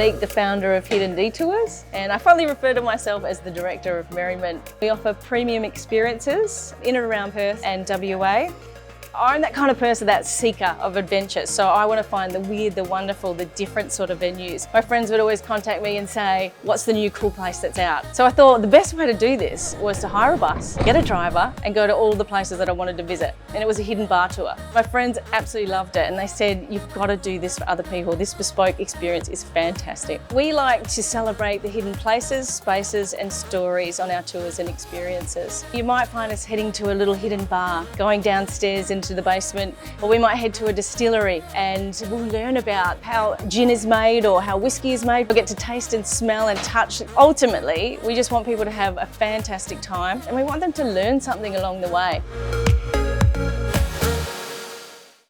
Monique, the founder of Hidden deTours, and I fondly refer to myself as the director of merriment. We offer premium experiences in and around Perth and WA. I'm that kind of person, that seeker of adventure, so I want to find the weird, the wonderful, the different sort of venues. My friends would always contact me and say, what's the new cool place that's out? So I thought the best way to do this was to hire a bus, get a driver, and go to all the places that I wanted to visit. And it was a hidden bar tour. My friends absolutely loved it, and they said, you've got to do this for other people. This bespoke experience is fantastic. We like to celebrate the hidden places, spaces, and stories on our tours and experiences. You might find us heading to a little hidden bar, going downstairs into the basement, or we might head to a distillery and we'll learn about how gin is made or how whiskey is made. We'll get to taste and smell and touch. Ultimately, we just want people to have a fantastic time, and we want them to learn something along the way.